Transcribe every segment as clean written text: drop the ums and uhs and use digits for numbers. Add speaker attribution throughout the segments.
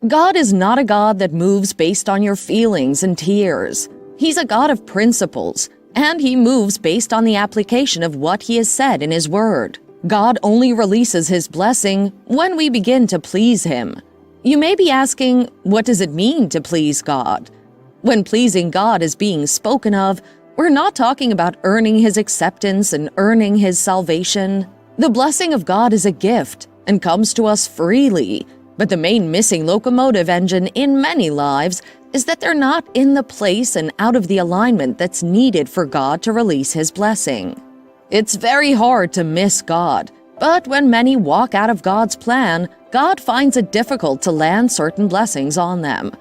Speaker 1: God is not a God that moves based on your feelings and tears. He's a God of principles, and He moves based on the application of what He has said in His Word. God only releases His blessing when we begin to please Him. You may be asking, what does it mean to please God? When pleasing God is being spoken of, we're not talking about earning His acceptance and earning His salvation. The blessing of God is a gift and comes to us freely, but the main missing locomotive engine in many lives is that they're not in the place and out of the alignment that's needed for God to release His blessing. It's very hard to miss God, but when many walk out of God's plan, God finds it difficult to land certain blessings on them.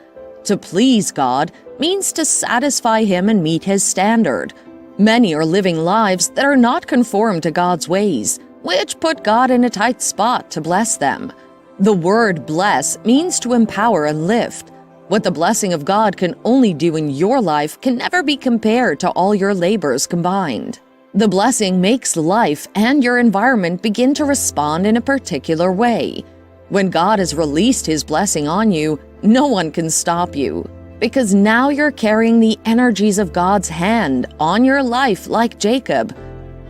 Speaker 1: To please God means to satisfy Him and meet His standard. Many are living lives that are not conformed to God's ways, which put God in a tight spot to bless them. The word bless means to empower and lift. What the blessing of God can only do in your life can never be compared to all your labors combined. The blessing makes life and your environment begin to respond in a particular way. When God has released His blessing on you, no one can stop you, because now you're carrying the energies of God's hand on your life like Jacob.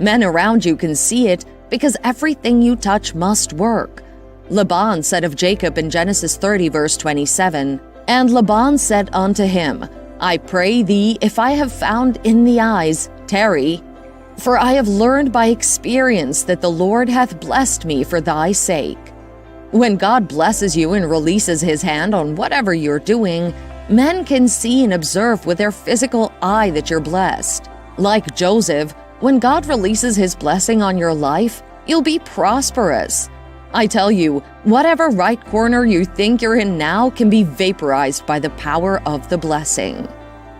Speaker 1: Men around you can see it because everything you touch must work. Laban said of Jacob in Genesis 30 verse 27, "And Laban said unto him, I pray thee, if I have found in the eyes, tarry. For I have learned by experience that the Lord hath blessed me for thy sake." When God blesses you and releases His hand on whatever you're doing, men can see and observe with their physical eye that you're blessed. Like Joseph, when God releases His blessing on your life, you'll be prosperous. I tell you, whatever right corner you think you're in now can be vaporized by the power of the blessing.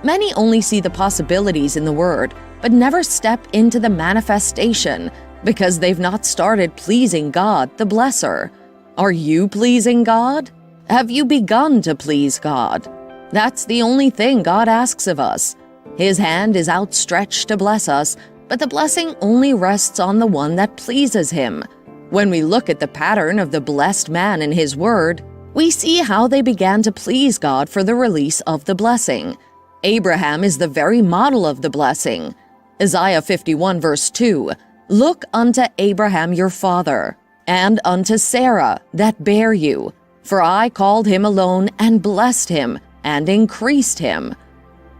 Speaker 1: Many only see the possibilities in the Word, but never step into the manifestation because they've not started pleasing God, the blesser. Are you pleasing God? Have you begun to please God? That's the only thing God asks of us. His hand is outstretched to bless us, but the blessing only rests on the one that pleases Him. When we look at the pattern of the blessed man in His Word, we see how they began to please God for the release of the blessing. Abraham is the very model of the blessing. Isaiah 51 verse 2, "Look unto Abraham your father, and unto Sarah that bare you. For I called him alone and blessed him, and increased him."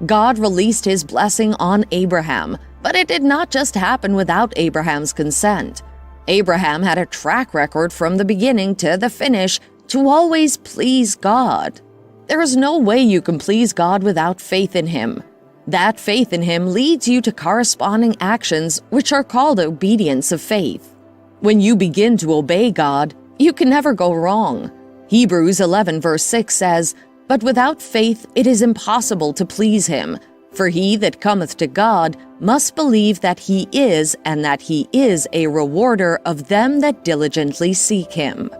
Speaker 1: God released His blessing on Abraham, but it did not just happen without Abraham's consent. Abraham had a track record from the beginning to the finish to always please God. There is no way you can please God without faith in Him. That faith in Him leads you to corresponding actions which are called obedience of faith. When you begin to obey God, you can never go wrong. Hebrews 11 verse 6 says, "But without faith it is impossible to please Him. For he that cometh to God must believe that He is, and that He is a rewarder of them that diligently seek Him."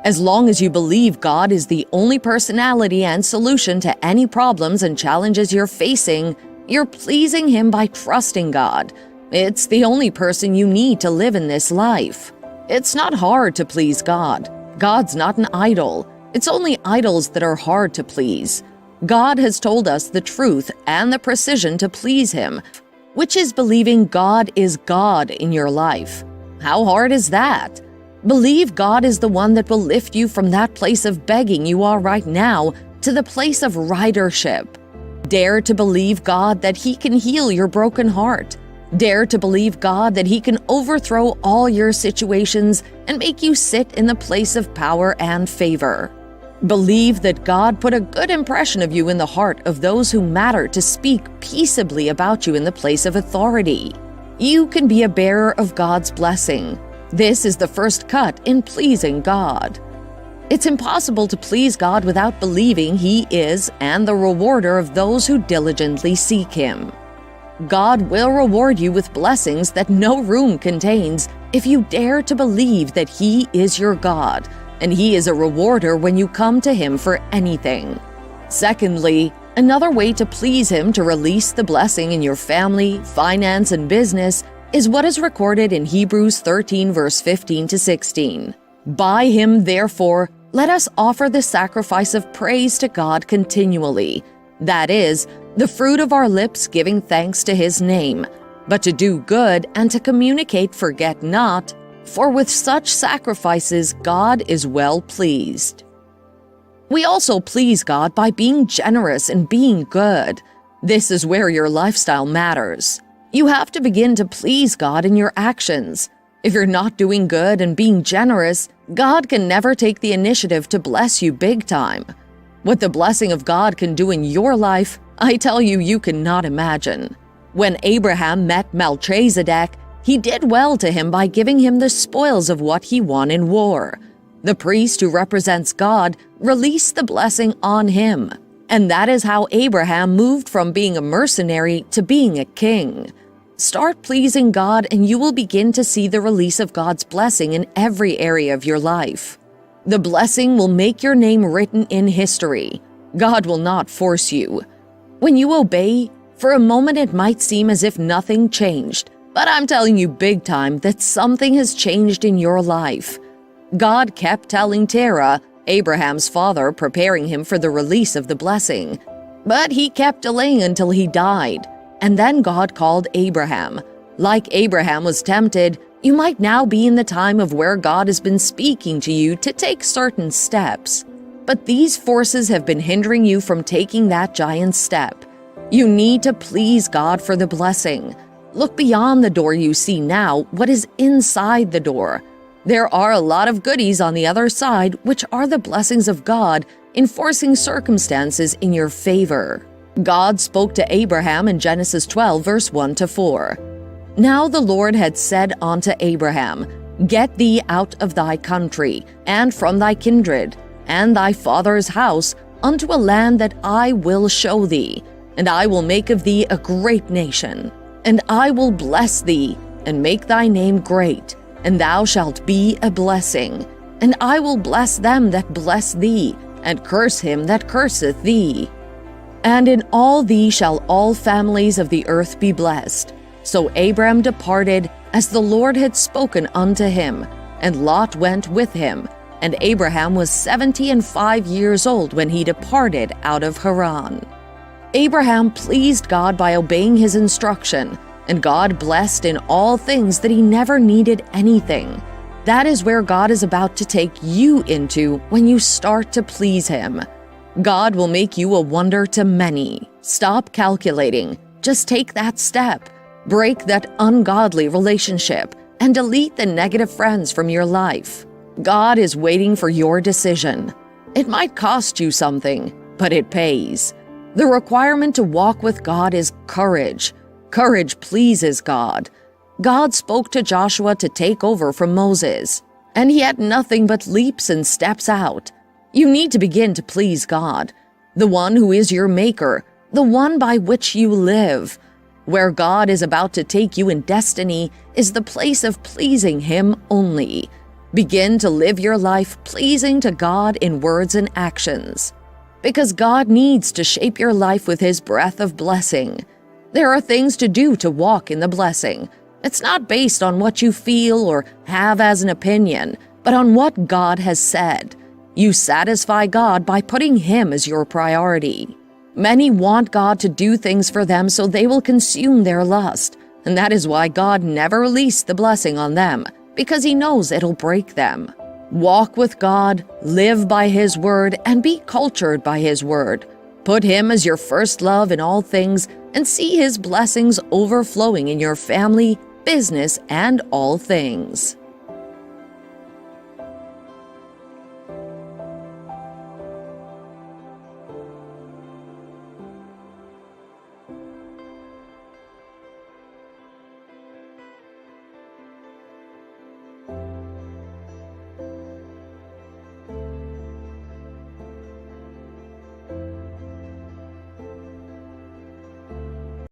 Speaker 1: As long as you believe God is the only personality and solution to any problems and challenges you're facing, you're pleasing Him by trusting God. It's the only person you need to live in this life. It's not hard to please God. God's not an idol. It's only idols that are hard to please. God has told us the truth and the precision to please Him, which is believing God is God in your life. How hard is that? Believe God is the one that will lift you from that place of begging you are right now to the place of ridership. Dare to believe God that He can heal your broken heart. Dare to believe God that He can overthrow all your situations and make you sit in the place of power and favor. Believe that God put a good impression of you in the heart of those who matter to speak peaceably about you in the place of authority. You can be a bearer of God's blessing. This is the first cut in pleasing God. It's impossible to please God without believing He is and the rewarder of those who diligently seek Him. God will reward you with blessings that no room contains if you dare to believe that He is your God, and He is a rewarder when you come to Him for anything. Secondly, another way to please Him to release the blessing in your family, finance, and business is what is recorded in Hebrews 13 verse 15 to 16. "By Him, therefore, Let us offer the sacrifice of praise to God continually, that is, the fruit of our lips giving thanks to His name, but to do good and to communicate forget not, for with such sacrifices God is well pleased. We also please God by being generous and being good. This is where your lifestyle matters. You have to begin to please God in your actions. If you're not doing good and being generous, God can never take the initiative to bless you big time. What the blessing of God can do in your life, I tell you, you cannot imagine. When Abraham met Melchizedek, he did well to him by giving him the spoils of what he won in war. The priest who represents God released the blessing on him. And that is how Abraham moved from being a mercenary to being a king. Start pleasing God and you will begin to see the release of God's blessing in every area of your life. The blessing will make your name written in history. God will not force you. When you obey, for a moment it might seem as if nothing changed, but I'm telling you big time that something has changed in your life. God kept telling Terah, Abraham's father, preparing him for the release of the blessing. But he kept delaying until he died. And then God called Abraham. Like Abraham was tempted, you might now be in the time of where God has been speaking to you to take certain steps. But these forces have been hindering you from taking that giant step. You need to please God for the blessing. Look beyond the door you see now, what is inside the door. There are a lot of goodies on the other side, which are the blessings of God, enforcing circumstances in your favor. God spoke to Abraham in Genesis 12, verse 1-4. Now the Lord had said unto Abraham, Get thee out of thy country, and from thy kindred, and thy father's house, unto a land that I will show thee, and I will make of thee a great nation. And I will bless thee, and make thy name great, and thou shalt be a blessing. And I will bless them that bless thee, and curse him that curseth thee. And in all thee shall all families of the earth be blessed. So Abram departed, as the Lord had spoken unto him, and Lot went with him. And Abraham was 75 years old when he departed out of Haran. Abraham pleased God by obeying his instruction, and God blessed in all things that he never needed anything. That is where God is about to take you into when you start to please Him. God will make you a wonder to many. Stop calculating. Just take that step. Break that ungodly relationship and delete the negative friends from your life. God is waiting for your decision. It might cost you something, but it pays. The requirement to walk with God is courage. Courage pleases God. God spoke to Joshua to take over from Moses, and he had nothing but leaps and steps out. You need to begin to please God, the one who is your maker, the one by which you live. Where God is about to take you in destiny is the place of pleasing Him only. Begin to live your life pleasing to God in words and actions, because God needs to shape your life with His breath of blessing. There are things to do to walk in the blessing. It's not based on what you feel or have as an opinion, but on what God has said. You satisfy God by putting Him as your priority. Many want God to do things for them so they will consume their lust, and that is why God never released the blessing on them, because He knows it'll break them. Walk with God, live by His word, and be cultured by His word. Put Him as your first love in all things, and see His blessings overflowing in your family, business, and all things.